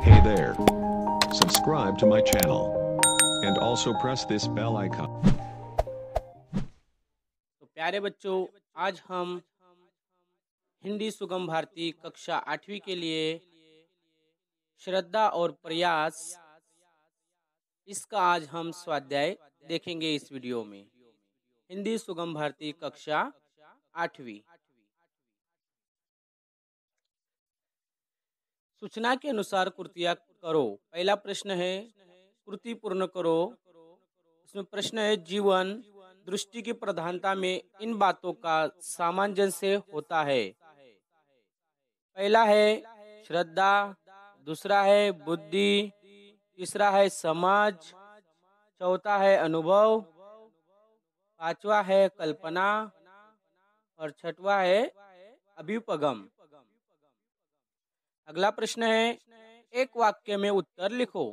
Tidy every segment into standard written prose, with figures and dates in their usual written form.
Hey there. Subscribe to my channel. And also press this bell icon. तो प्यारे बच्चों, आज हम हिंदी सुगम भारती कक्षा 8वीं के लिए श्रद्धा और प्रयास, इसका आज हम स्वाध्याय देखेंगे इस वीडियो में। हिंदी सुगम भारती कक्षा 8वीं। सूचना के अनुसार कृतियाँ करो। पहला प्रश्न है कृति पूर्ण करो। इसमें प्रश्न है जीवन दृष्टि की प्रधानता में इन बातों का सामंजस्य होता है। पहला है श्रद्धा, दूसरा है बुद्धि, तीसरा है समझ, चौथा है अनुभव, पांचवा है कल्पना और छठवा है अभ्युपगम। अगला प्रश्न है एक वाक्य में उत्तर लिखो।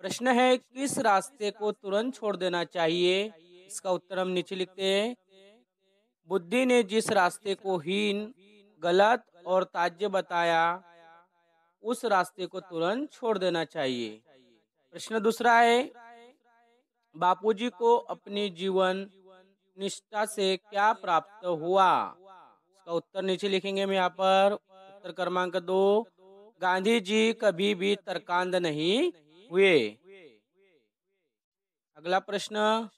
प्रश्न है किस रास्ते को तुरंत छोड़ देना चाहिए। इसका उत्तर हम नीचे लिखते हैं। बुद्धि ने जिस रास्ते को हीन, गलत और त्याज्य बताया, उस रास्ते को तुरंत छोड़ देना चाहिए। प्रश्न दूसरा है बापूजी को अपनी जीवन निष्ठा से क्या प्राप्त हुआ। इसका उत्तर नीचे लिखेंगे हम यहाँ पर। उत्तर क्रमांक 2, गांधी जी कभी भी तर्कांध नहीं हुए। अगला प्रश्न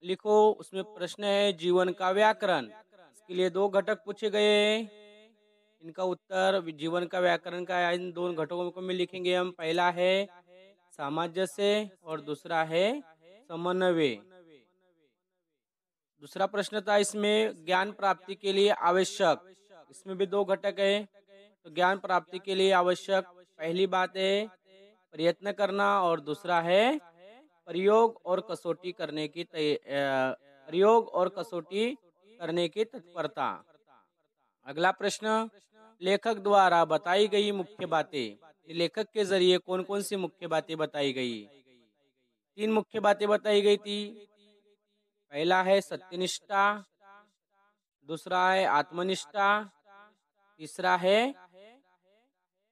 लिखो। उसमें प्रश्न है जीवन का व्याकरण। इसके लिए 2 घटक पूछे गए। इनका उत्तर जीवन का व्याकरण का इन 2 घटकों को में लिखेंगे हम। पहला है सामंजस्य और दूसरा है समन्वय। दूसरा प्रश्न था इसमें ज्ञान प्राप्ति के लिए आवश्यक। इसमें भी 2 घटक है। तो ज्ञान प्राप्ति के लिए आवश्यक पहली बात है प्रयत्न करना और दूसरा है प्रयोग और कसौटी करने की तत्परता। अगला प्रश्न लेखक द्वारा बताई गई मुख्य बातें। लेखक के जरिए कौन कौन सी मुख्य बातें बताई गई। 3 मुख्य बातें बताई गई थी। पहला है सत्यनिष्ठा, दूसरा है आत्मनिष्ठा, तीसरा है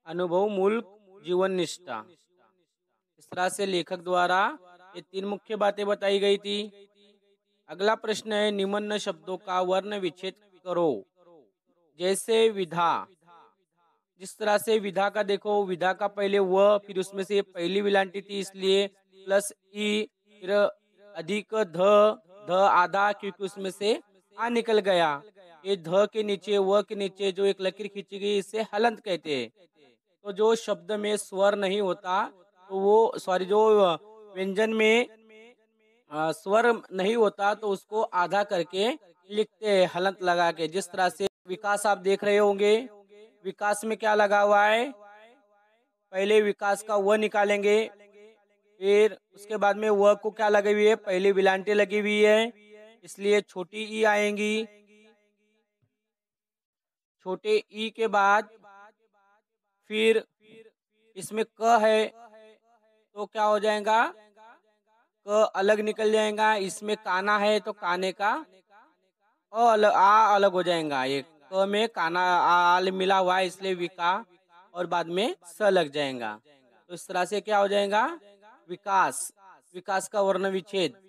अनुभव मूलक जीवन निष्ठा। इस तरह से लेखक द्वारा ये 3 मुख्य बातें बताई गई थी। अगला प्रश्न है निम्न शब्दों का वर्ण विच्छेद करो। जैसे विधा, जिस तरह से विधा का देखो, विधा का पहले व, फिर उसमें से पहली विलांटी थी इसलिए प्लस ई, फिर अधिक ध आधा, क्योंकि उसमें से आ निकल गया। ये ध के नीचे व के नीचे जो एक लकीर खींची गई, इससे हलंत कहते हैं। तो जो शब्द में स्वर नहीं होता तो वो जो व्यंजन में स्वर नहीं होता तो उसको आधा करके लिखते हैं हलंत लगा के। जिस तरह से विकास आप देख रहे होंगे, विकास में क्या लगा हुआ है, पहले विकास का व निकालेंगे, फिर उसके बाद में व को क्या लगी हुई है, पहले विलांटी लगी हुई है, इसलिए छोटी ई आएंगी। छोटे ई के बाद फिर इसमें क है तो क्या हो जाएगा, क अलग निकल जाएगा। इसमें काना है तो काने का आ अलग हो जाएगा। ये क में काना आ मिला हुआ है इसलिए विका, और बाद में स लग जाएगा। तो इस तरह से क्या हो जाएगा विकास। विकास का वर्ण विच्छेद।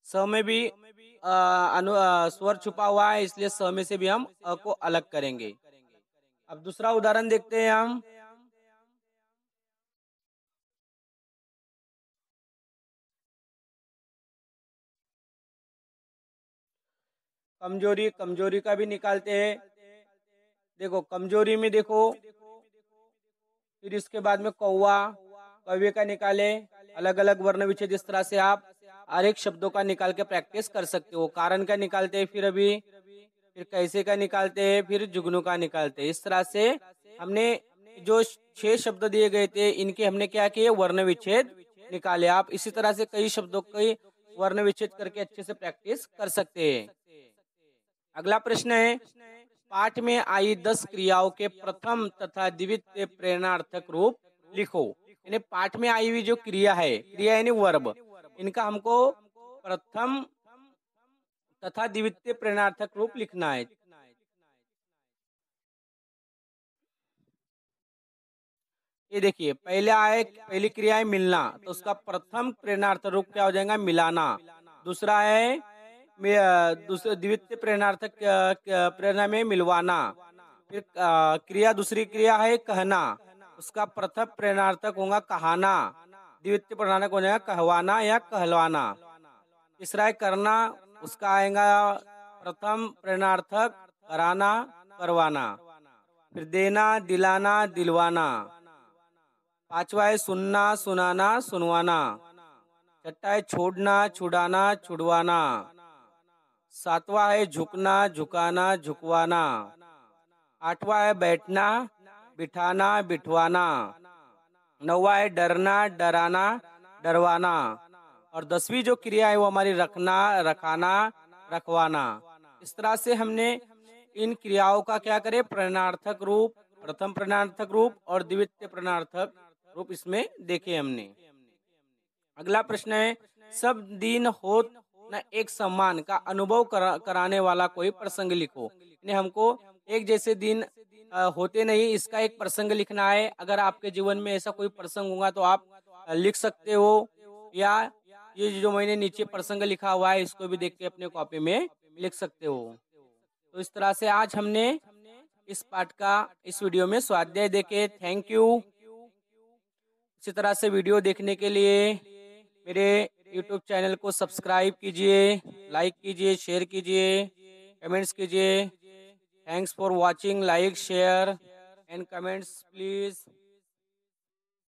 स में भी स्वर छुपा हुआ है, इसलिए स में से भी हम अ को अलग करेंगे। अब दूसरा उदाहरण देखते हैं हम। कमजोरी का भी निकालते हैं। देखो कमजोरी में देखो, फिर इसके बाद में कौवा, कौवे का निकाले, अलग अलग वर्ण विच्छेद। इस तरह से आप हर एक शब्दों का निकाल के प्रैक्टिस कर सकते हो। कारण का निकालते हैं, फिर कैसे का निकालते हैं, फिर जुगनू का निकालते हैं। इस तरह से हमने जो 6 शब्द दिए गए थे, इनके हमने क्या किए, वर्ण विच्छेद निकाले। आप इसी तरह से कई शब्दों के वर्ण विच्छेद करके अच्छे से प्रैक्टिस कर सकते हैं। अगला प्रश्न है पाठ में आई 10 क्रियाओं के प्रथम तथा द्वितीय प्रेरणार्थक रूप लिखो। यानी पाठ में आई हुई जो क्रिया है, क्रिया यानी वर्ब, इनका हमको प्रथम तथा द्वितीय प्रेरणार्थक रूप लिखना है। ये देखिए, पहले आए, पहली क्रिया है मिलना, तो उसका प्रथम प्रेरणार्थ रूप क्या हो जाएगा? मिलाना। दूसरा है दूसरे द्वितीय प्रेरणार्थक प्रेरणा में मिलवाना। फिर क्रिया, दूसरी क्रिया है कहना, उसका प्रथम प्रेरणार्थक होगा कहाना, द्वितीय प्रेरणार्थक हो जाएगा कहवाना या कहलवाना। तीसरा है करना, उसका आएगा प्रथम प्रेरणार्थक कराना, करवाना। फिर देना, दिलाना, दिलवाना। पांचवा है सुनना, सुनाना, सुनवाना। छठा है छोड़ना, छुड़ाना, छुड़वाना। सातवां है झुकना, झुकाना, झुकवाना। आठवां है बैठना, बिठाना, बिठवाना। नौवां है डरना, डराना, डरवाना। और 10वीं जो क्रिया है वो हमारी रखना, रखाना, रखवाना। इस तरह से हमने इन क्रियाओं का क्या करे? प्रेरणार्थक रूप, प्रथम प्रेरणार्थक रूप और द्वितीय प्रेरणार्थक रूप इसमें देखे हमने। अगला प्रश्न है, सब दिन हो न एक समान का अनुभव कराने वाला कोई प्रसंग लिखो। यानी हमको एक जैसे दिन होते नहीं, इसका एक प्रसंग लिखना है। अगर आपके जीवन में ऐसा कोई प्रसंग होगा तो आप लिख सकते हो, या ये जो मैंने नीचे प्रसंग लिखा हुआ है इसको भी देख के अपने कॉपी में लिख सकते हो। तो इस तरह से आज हमने इस पाठ का इस वीडियो में स्वाध्याय देखे। Thank you. इसी तरह से वीडियो देखने के लिए मेरे YouTube चैनल को सब्सक्राइब कीजिए, लाइक कीजिए, शेयर कीजिए, कमेंट्स कीजिए। Thanks for watching, like, share and comments please.